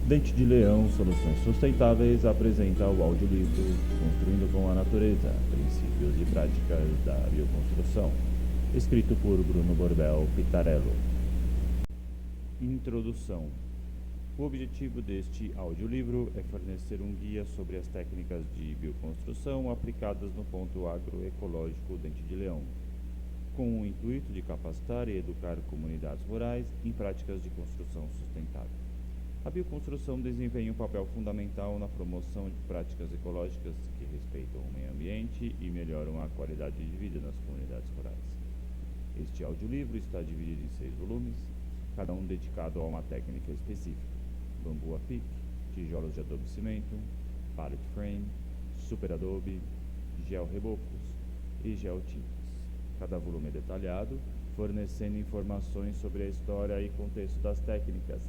Dente de Leão Soluções Sustentáveis apresenta o audiolivro Construindo com a Natureza, Princípios e Práticas da Bioconstrução, escrito por Bruno Borbel Pitarello. Introdução. O objetivo deste audiolivro é fornecer um guia sobre as técnicas de bioconstrução aplicadas no ponto agroecológico Dente de Leão, com o intuito de capacitar e educar comunidades rurais em práticas de construção sustentável. A bioconstrução desempenha um papel fundamental na promoção de práticas ecológicas que respeitam o meio ambiente e melhoram a qualidade de vida nas comunidades rurais. Este audiolivro está dividido em 6 volumes, cada um dedicado a uma técnica específica: bambu a pique, tijolos de adobe cimento, pallet frame, super adobe, gel rebocos e gel tintas. Cada volume é detalhado, fornecendo informações sobre a história e contexto das técnicas,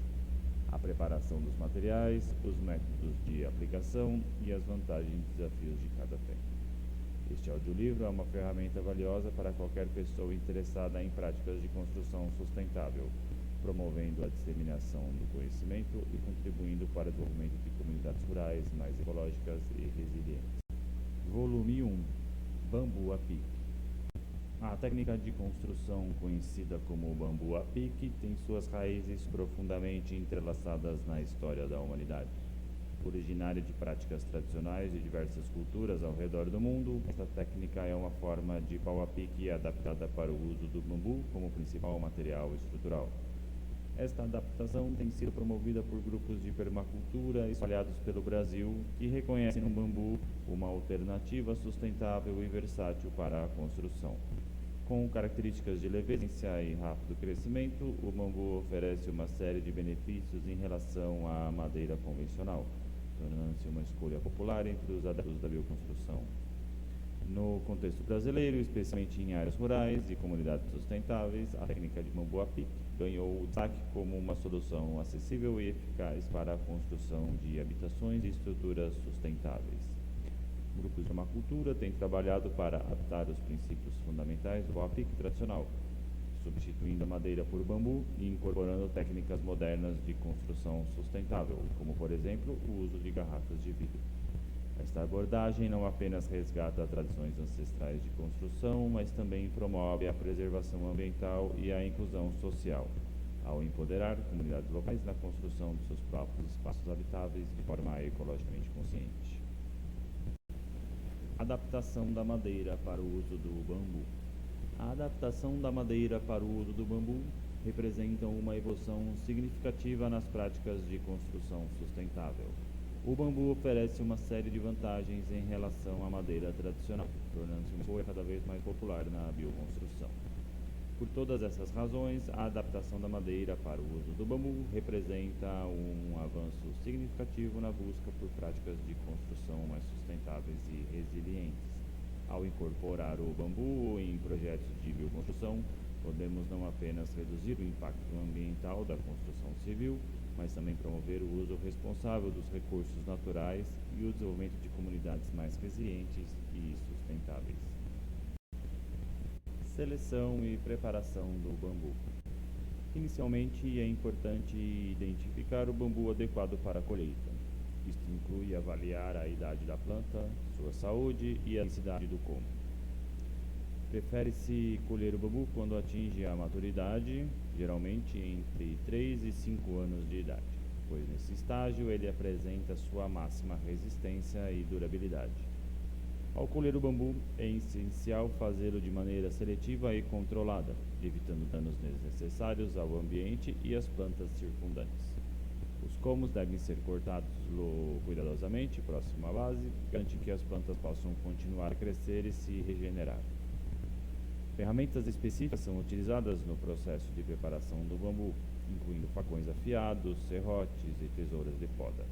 a preparação dos materiais, os métodos de aplicação e as vantagens e desafios de cada técnica. Este audiolivro é uma ferramenta valiosa para qualquer pessoa interessada em práticas de construção sustentável, promovendo a disseminação do conhecimento e contribuindo para o desenvolvimento de comunidades rurais mais ecológicas e resilientes. Volume 1. Bambu a pique. A técnica de construção conhecida como bambu a pique tem suas raízes profundamente entrelaçadas na história da humanidade. Originária de práticas tradicionais de diversas culturas ao redor do mundo, esta técnica é uma forma de pau a pique adaptada para o uso do bambu como principal material estrutural. Esta adaptação tem sido promovida por grupos de permacultura espalhados pelo Brasil que reconhecem no bambu uma alternativa sustentável e versátil para a construção. Com características de leveza e rápido crescimento, o bambu oferece uma série de benefícios em relação à madeira convencional, tornando-se uma escolha popular entre os adeptos da bioconstrução. No contexto brasileiro, especialmente em áreas rurais e comunidades sustentáveis, a técnica de bambu a pique ganhou destaque como uma solução acessível e eficaz para a construção de habitações e estruturas sustentáveis. Grupos de permacultura têm trabalhado para adaptar os princípios fundamentais do bambu a pique tradicional, substituindo a madeira por bambu e incorporando técnicas modernas de construção sustentável, como, por exemplo, o uso de garrafas de vidro. Esta abordagem não apenas resgata tradições ancestrais de construção, mas também promove a preservação ambiental e a inclusão social, ao empoderar comunidades locais na construção de seus próprios espaços habitáveis de forma ecologicamente consciente. Adaptação da madeira para o uso do bambu. A adaptação da madeira para o uso do bambu representa uma evolução significativa nas práticas de construção sustentável. O bambu oferece uma série de vantagens em relação à madeira tradicional, tornando-se uma escolha cada vez mais popular na bioconstrução. Por todas essas razões, a adaptação da madeira para o uso do bambu representa um avanço significativo na busca por práticas de construção mais sustentáveis e resilientes. Ao incorporar o bambu em projetos de bioconstrução, podemos não apenas reduzir o impacto ambiental da construção civil, mas também promover o uso responsável dos recursos naturais e o desenvolvimento de comunidades mais resilientes e sustentáveis. Seleção e preparação do bambu. Inicialmente, é importante identificar o bambu adequado para a colheita. Isto inclui avaliar a idade da planta, sua saúde e a densidade do como. Prefere-se colher o bambu quando atinge a maturidade, geralmente entre 3 e 5 anos de idade, pois nesse estágio ele apresenta sua máxima resistência e durabilidade. Ao colher o bambu, é essencial fazê-lo de maneira seletiva e controlada, evitando danos desnecessários ao ambiente e às plantas circundantes. Os comos devem ser cortados cuidadosamente, próximo à base, garantindo que as plantas possam continuar a crescer e se regenerar. Ferramentas específicas são utilizadas no processo de preparação do bambu, incluindo facões afiados, serrotes e tesouras de poda.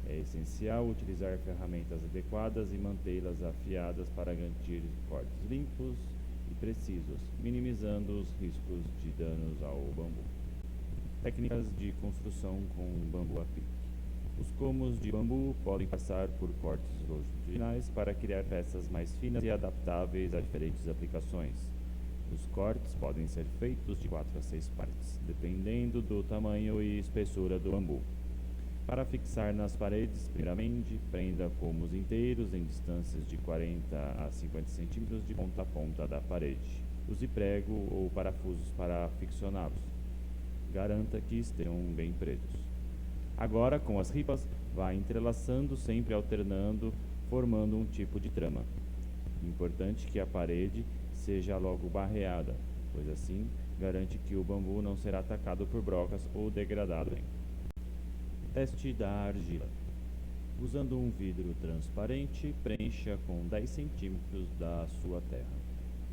É essencial utilizar ferramentas adequadas e mantê-las afiadas para garantir cortes limpos e precisos, minimizando os riscos de danos ao bambu. Técnicas de construção com bambu a pique. Os comos de bambu podem passar por cortes longitudinais para criar peças mais finas e adaptáveis a diferentes aplicações. Os cortes podem ser feitos de 4 a 6 partes, dependendo do tamanho e espessura do bambu. Para fixar nas paredes, primeiramente, prenda comos inteiros em distâncias de 40 a 50 centímetros de ponta a ponta da parede. Use prego ou parafusos para ficcioná-los. Garanta que estejam bem presos. Agora, com as ripas, vá entrelaçando, sempre alternando, formando um tipo de trama. Importante que a parede seja logo barreada, pois assim garante que o bambu não será atacado por brocas ou degradado. Teste da argila. Usando um vidro transparente, preencha com 10 centímetros da sua terra.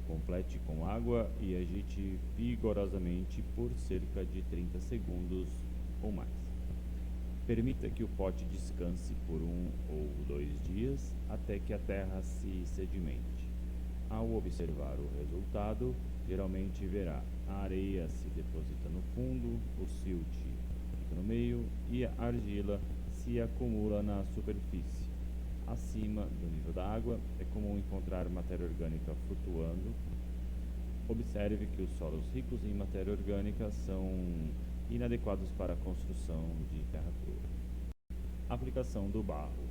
Complete com água e agite vigorosamente por cerca de 30 segundos ou mais. Permita que o pote descanse por 1 ou 2 dias até que a terra se sedimente. Ao observar o resultado, geralmente verá a areia se deposita no fundo, o silt fica no meio e a argila se acumula na superfície. Acima do nível da água, é comum encontrar matéria orgânica flutuando. Observe que os solos ricos em matéria orgânica são inadequados para a construção de terra-crua. Aplicação do barro.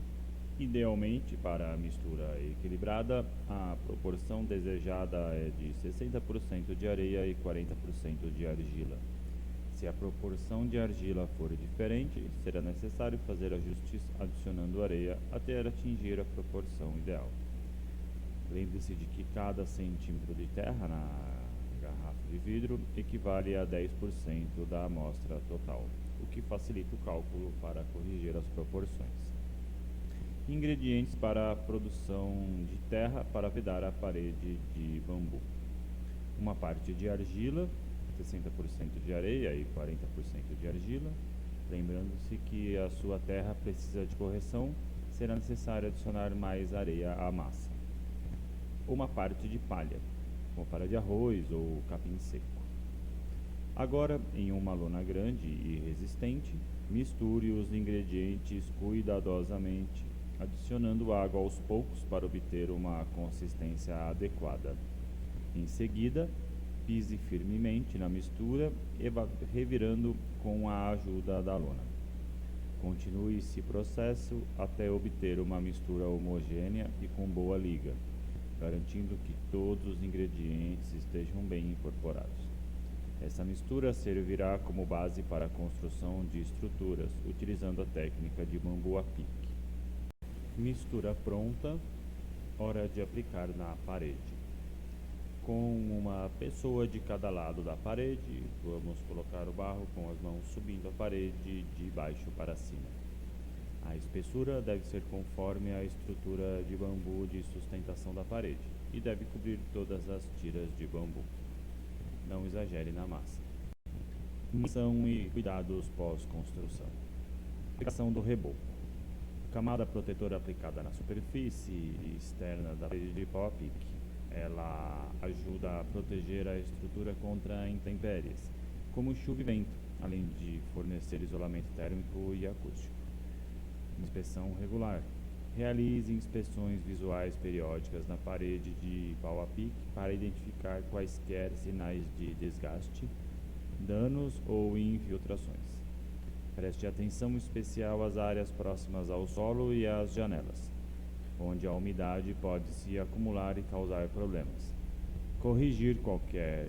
Idealmente, para a mistura equilibrada, a proporção desejada é de 60% de areia e 40% de argila. Se a proporção de argila for diferente, será necessário fazer ajustes adicionando areia até atingir a proporção ideal. Lembre-se de que cada centímetro de terra na garrafa de vidro equivale a 10% da amostra total, o que facilita o cálculo para corrigir as proporções. Ingredientes para a produção de terra para vedar a parede de bambu. Uma parte de argila, 60% de areia e 40% de argila. Lembrando-se que a sua terra precisa de correção, será necessário adicionar mais areia à massa. Uma parte de palha, como palha de arroz ou capim seco. Agora, em uma lona grande e resistente, misture os ingredientes cuidadosamente, adicionando água aos poucos para obter uma consistência adequada. Em seguida, pise firmemente na mistura e vá revirando com a ajuda da lona. Continue esse processo até obter uma mistura homogênea e com boa liga, garantindo que todos os ingredientes estejam bem incorporados. Essa mistura servirá como base para a construção de estruturas, utilizando a técnica de bambu a pique. Mistura pronta, hora de aplicar na parede. Com uma pessoa de cada lado da parede, vamos colocar o barro com as mãos subindo a parede de baixo para cima. A espessura deve ser conforme a estrutura de bambu de sustentação da parede e deve cobrir todas as tiras de bambu. Não exagere na massa. Manutenção e cuidados pós-construção. Aplicação do reboco. Camada protetora aplicada na superfície externa da parede de pau a pique. Ela ajuda a proteger a estrutura contra intempéries, como chuva e vento, além de fornecer isolamento térmico e acústico. Inspeção regular. Realize inspeções visuais periódicas na parede de pau a pique para identificar quaisquer sinais de desgaste, danos ou infiltrações. Preste atenção especial às áreas próximas ao solo e às janelas, onde a umidade pode se acumular e causar problemas. Corrigir qualquer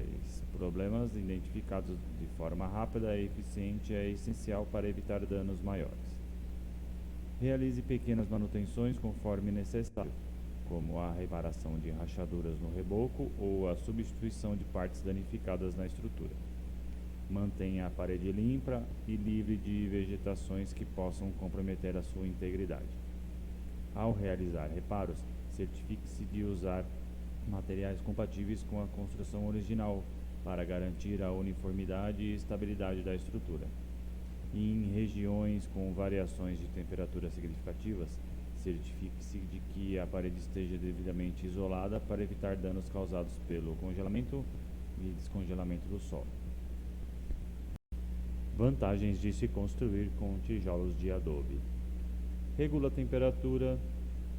problemas identificados de forma rápida e eficiente é essencial para evitar danos maiores. Realize pequenas manutenções conforme necessário, como a reparação de rachaduras no reboco ou a substituição de partes danificadas na estrutura. Mantenha a parede limpa e livre de vegetações que possam comprometer a sua integridade. Ao realizar reparos, certifique-se de usar materiais compatíveis com a construção original para garantir a uniformidade e estabilidade da estrutura. Em regiões com variações de temperatura significativas, certifique-se de que a parede esteja devidamente isolada para evitar danos causados pelo congelamento e descongelamento do solo. Vantagens de se construir com tijolos de adobe. Regula a temperatura,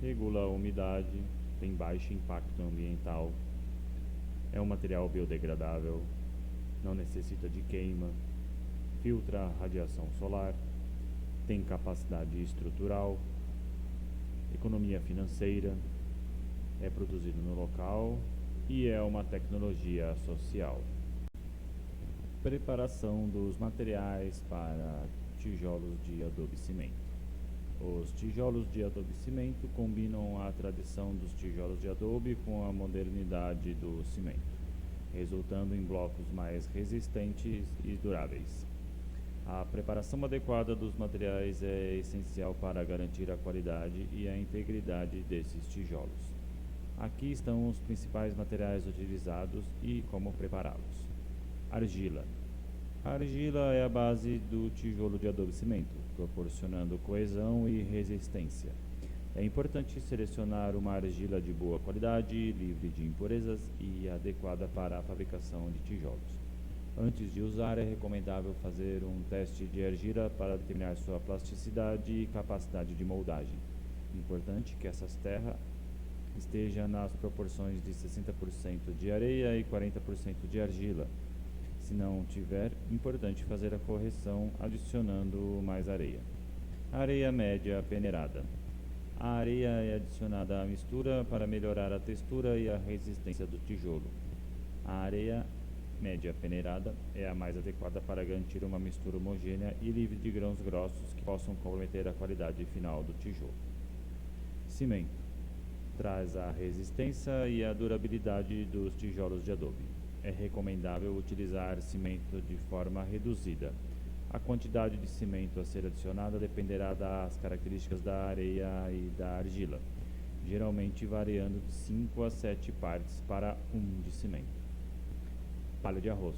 regula a umidade, tem baixo impacto ambiental, é um material biodegradável, não necessita de queima, filtra a radiação solar, tem capacidade estrutural, economia financeira, é produzido no local e é uma tecnologia social. Preparação dos materiais para tijolos de adobe e cimento. Os tijolos de adobe e cimento combinam a tradição dos tijolos de adobe com a modernidade do cimento, resultando em blocos mais resistentes e duráveis. A preparação adequada dos materiais é essencial para garantir a qualidade e a integridade desses tijolos. Aqui estão os principais materiais utilizados e como prepará-los. Argila. A argila é a base do tijolo de adobe e cimento, proporcionando coesão e resistência. É importante selecionar uma argila de boa qualidade, livre de impurezas e adequada para a fabricação de tijolos. Antes de usar, é recomendável fazer um teste de argila para determinar sua plasticidade e capacidade de moldagem. Importante que essa terra esteja nas proporções de 60% de areia e 40% de argila. Se não tiver, importante fazer a correção adicionando mais areia. Areia média peneirada. A areia é adicionada à mistura para melhorar a textura e a resistência do tijolo. A areia média peneirada é a mais adequada para garantir uma mistura homogênea e livre de grãos grossos que possam comprometer a qualidade final do tijolo. Cimento. Traz a resistência e a durabilidade dos tijolos de adobe. É recomendável utilizar cimento de forma reduzida. A quantidade de cimento a ser adicionada dependerá das características da areia e da argila, geralmente variando de 5 a 7 partes para 1 de cimento. Palha de arroz.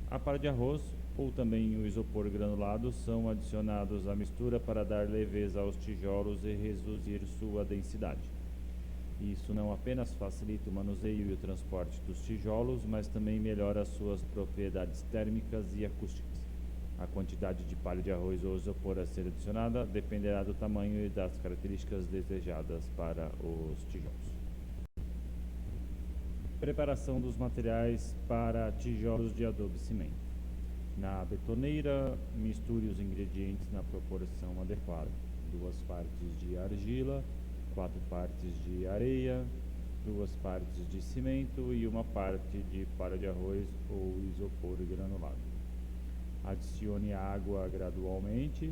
A palha de arroz, ou também o isopor granulado, são adicionados à mistura para dar leveza aos tijolos e reduzir sua densidade. Isso não apenas facilita o manuseio e o transporte dos tijolos, mas também melhora suas propriedades térmicas e acústicas. A quantidade de palha de arroz ou isopor a ser adicionada dependerá do tamanho e das características desejadas para os tijolos. Preparação dos materiais para tijolos de adobe e cimento. Na betoneira, misture os ingredientes na proporção adequada: 2 partes de argila, 4 partes de areia, 2 partes de cimento e 1 parte de palha de arroz ou isopor granulado. Adicione água gradualmente,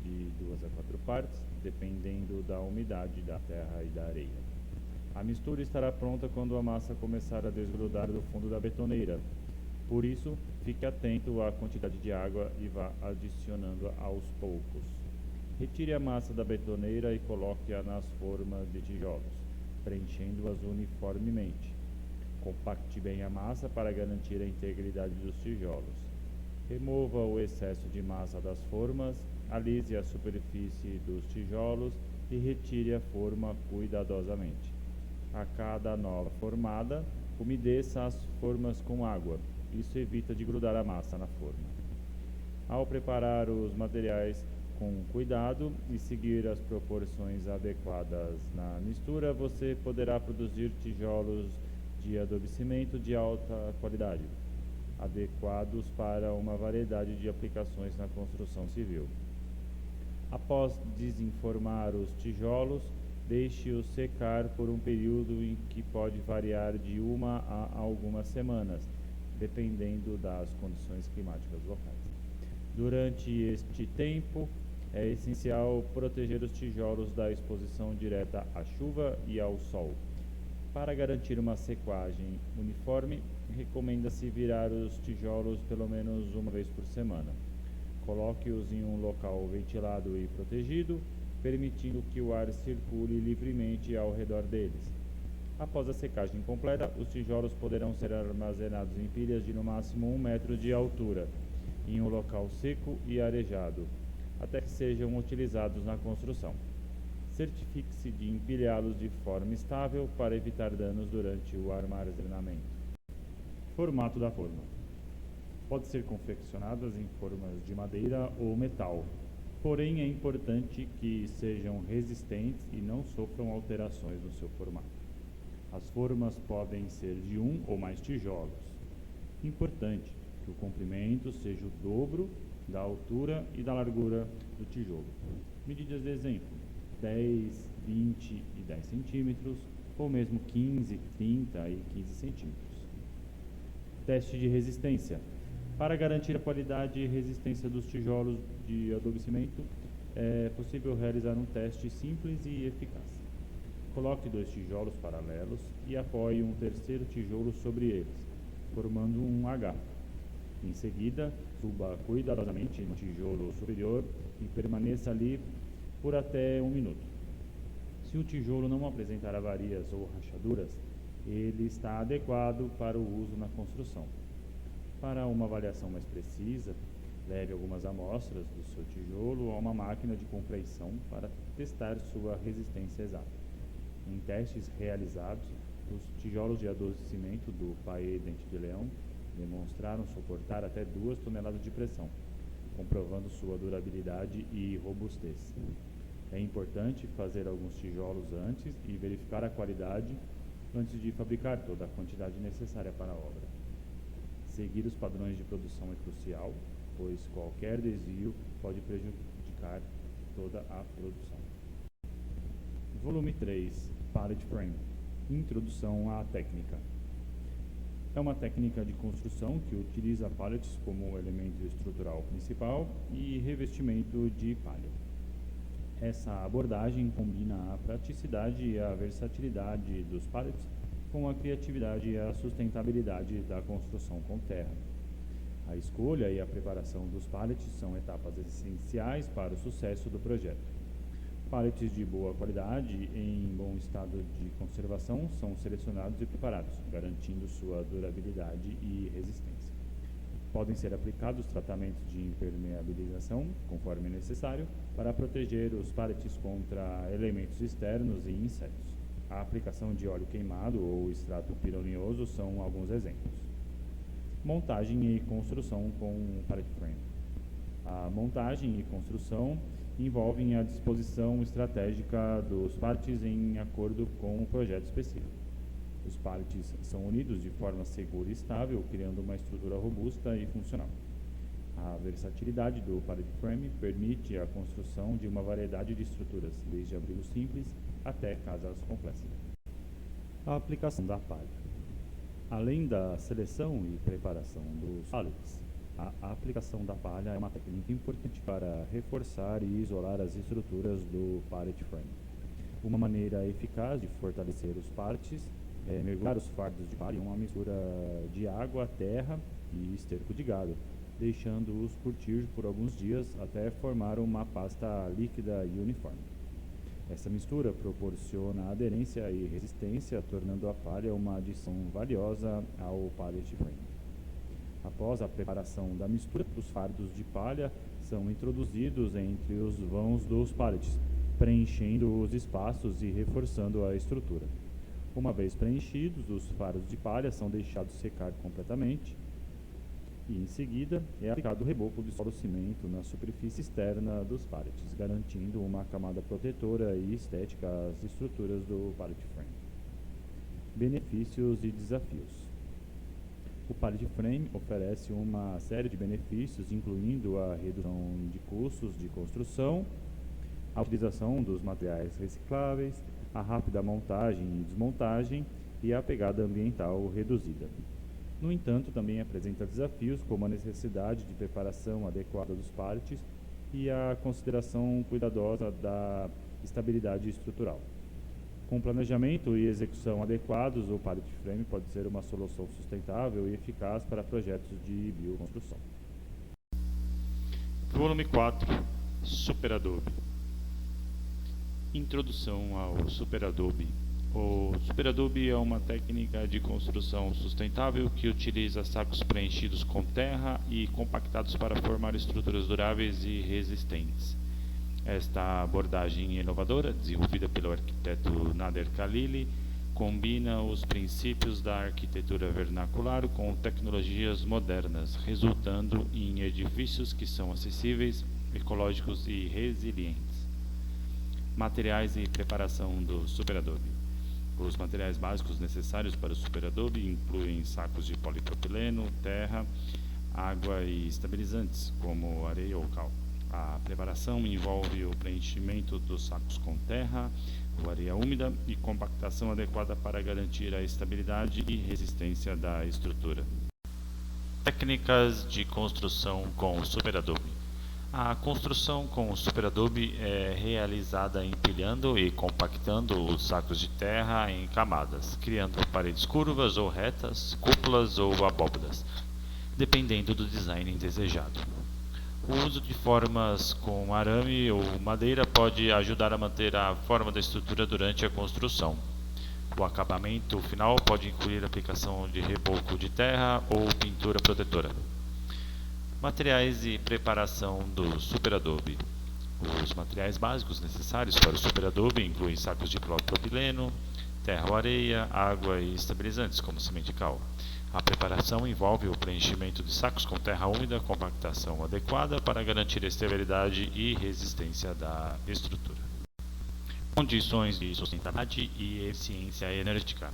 de 2 a 4 partes, dependendo da umidade da terra e da areia. A mistura estará pronta quando a massa começar a desgrudar do fundo da betoneira. Por isso, fique atento à quantidade de água e vá adicionando aos poucos. Retire a massa da betoneira e coloque-a nas formas de tijolos, preenchendo-as uniformemente. Compacte bem a massa para garantir a integridade dos tijolos. Remova o excesso de massa das formas, alise a superfície dos tijolos e retire a forma cuidadosamente. A cada nova formada, umedeça as formas com água. Isso evita de grudar a massa na forma. Ao preparar os materiais com cuidado e seguir as proporções adequadas na mistura, você poderá produzir tijolos de adobe e cimento de alta qualidade, adequados para uma variedade de aplicações na construção civil. Após desenformar os tijolos, deixe-os secar por um período em que pode variar de 1 a algumas semanas, dependendo das condições climáticas locais. Durante este tempo, é essencial proteger os tijolos da exposição direta à chuva e ao sol. Para garantir uma secagem uniforme, recomenda-se virar os tijolos pelo menos 1 vez por semana. Coloque-os em um local ventilado e protegido, permitindo que o ar circule livremente ao redor deles. Após a secagem completa, os tijolos poderão ser armazenados em pilhas de no máximo 1 metro de altura, em um local seco e arejado, até que sejam utilizados na construção. Certifique-se de empilhá-los de forma estável para evitar danos durante o armazenamento. Formato da forma. Pode ser confeccionadas em formas de madeira ou metal, porém é importante que sejam resistentes e não sofram alterações no seu formato. As formas podem ser de 1 ou mais tijolos. Importante que o comprimento seja o dobro da altura e da largura do tijolo. Medidas de exemplo: 10, 20 e 10 centímetros, ou mesmo 15, 30 e 15 centímetros. Teste de resistência. Para garantir a qualidade e resistência dos tijolos de adobe-cimento, é possível realizar um teste simples e eficaz. Coloque 2 tijolos paralelos e apoie um terceiro tijolo sobre eles, formando um H. Em seguida, suba cuidadosamente no tijolo superior e permaneça ali por até 1 minuto. Se o tijolo não apresentar avarias ou rachaduras, ele está adequado para o uso na construção. Para uma avaliação mais precisa, leve algumas amostras do seu tijolo a uma máquina de compreição para testar sua resistência exata. Em testes realizados, os tijolos de adobe-cimento do Paet Dente de Leão demonstraram suportar até 2 toneladas de pressão, comprovando sua durabilidade e robustez. É importante fazer alguns tijolos antes e verificar a qualidade antes de fabricar toda a quantidade necessária para a obra. Seguir os padrões de produção é crucial, pois qualquer desvio pode prejudicar toda a produção. Volume 3. Pallet Frame. Introdução à técnica. É uma técnica de construção que utiliza pallets como elemento estrutural principal e revestimento de palha. Essa abordagem combina a praticidade e a versatilidade dos pallets com a criatividade e a sustentabilidade da construção com terra. A escolha e a preparação dos pallets são etapas essenciais para o sucesso do projeto. Pallets de boa qualidade em bom estado de conservação são selecionados e preparados, garantindo sua durabilidade e resistência. Podem ser aplicados tratamentos de impermeabilização, conforme necessário, para proteger os pallets contra elementos externos e insetos. A aplicação de óleo queimado ou extrato pironioso são alguns exemplos. Montagem e construção com pallet frame. A montagem e construção envolvem a disposição estratégica dos pallets em acordo com o projeto específico. Os pallets são unidos de forma segura e estável, criando uma estrutura robusta e funcional. A versatilidade do pallet frame permite a construção de uma variedade de estruturas, desde abrigos simples até casas complexas. A aplicação da palha. Além da seleção e preparação dos pallets, a aplicação da palha é uma técnica importante para reforçar e isolar as estruturas do pallet frame. Uma maneira eficaz de fortalecer os pallets é mergulhar os fardos de palha em uma mistura de água, terra e esterco de gado, deixando-os curtir por alguns dias até formar uma pasta líquida e uniforme. Essa mistura proporciona aderência e resistência, tornando a palha uma adição valiosa ao pallet frame. Após a preparação da mistura, os fardos de palha são introduzidos entre os vãos dos pallets, preenchendo os espaços e reforçando a estrutura. Uma vez preenchidos, os fardos de palha são deixados secar completamente e, em seguida, é aplicado o reboco de solo-cimento na superfície externa dos pallets, garantindo uma camada protetora e estética às estruturas do pallet frame. Benefícios e desafios. O pallet frame oferece uma série de benefícios, incluindo a redução de custos de construção, a utilização dos materiais recicláveis, a rápida montagem e desmontagem e a pegada ambiental reduzida. No entanto, também apresenta desafios como a necessidade de preparação adequada dos pallets e a consideração cuidadosa da estabilidade estrutural. Com planejamento e execução adequados, o pallet frame pode ser uma solução sustentável e eficaz para projetos de bioconstrução. Volume 4. Super Adobe. Introdução ao Super Adobe. O Super Adobe é uma técnica de construção sustentável que utiliza sacos preenchidos com terra e compactados para formar estruturas duráveis e resistentes. Esta abordagem inovadora, desenvolvida pelo arquiteto Nader Khalili, combina os princípios da arquitetura vernacular com tecnologias modernas, resultando em edifícios que são acessíveis, ecológicos e resilientes. Materiais e preparação do Super Adobe. Os materiais básicos necessários para o Super Adobe incluem sacos de polipropileno, terra, água e estabilizantes, como areia ou cal. A preparação envolve o preenchimento dos sacos com terra ou areia úmida e compactação adequada para garantir a estabilidade e resistência da estrutura. Técnicas de construção com superadobe. A construção com superadobe é realizada empilhando e compactando os sacos de terra em camadas, criando paredes curvas ou retas, cúpulas ou abóbadas, dependendo do design desejado. O uso de formas com arame ou madeira pode ajudar a manter a forma da estrutura durante a construção. O acabamento final pode incluir a aplicação de reboco de terra ou pintura protetora. Materiais e preparação do superadobe. Os materiais básicos necessários para o superadobe incluem sacos de propileno, terra ou areia, água e estabilizantes, como semente e cal. A preparação envolve o preenchimento de sacos com terra úmida, compactação adequada para garantir a estabilidade e resistência da estrutura. Condições de sustentabilidade e eficiência energética.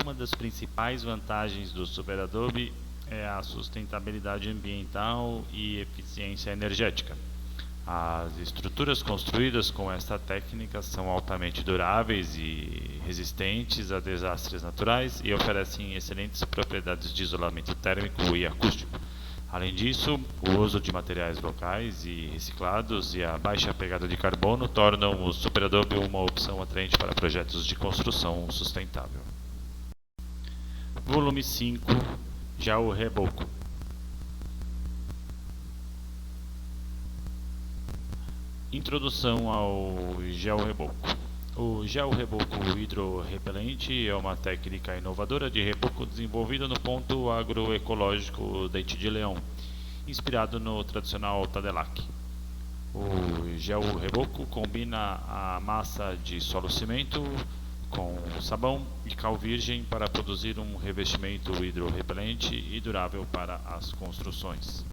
Uma das principais vantagens do superadobe é a sustentabilidade ambiental e eficiência energética. As estruturas construídas com esta técnica são altamente duráveis e resistentes a desastres naturais e oferecem excelentes propriedades de isolamento térmico e acústico. Além disso, o uso de materiais locais e reciclados e a baixa pegada de carbono tornam o superadobe uma opção atraente para projetos de construção sustentável. Volume 5. Georreboco. Introdução ao georreboco. O georreboco hidrorrepelente é uma técnica inovadora de reboco desenvolvida no ponto agroecológico Dente de Leão, inspirado no tradicional Tadelac. O georreboco combina a massa de solo-cimento com sabão e cal virgem para produzir um revestimento hidrorrepelente e durável para as construções.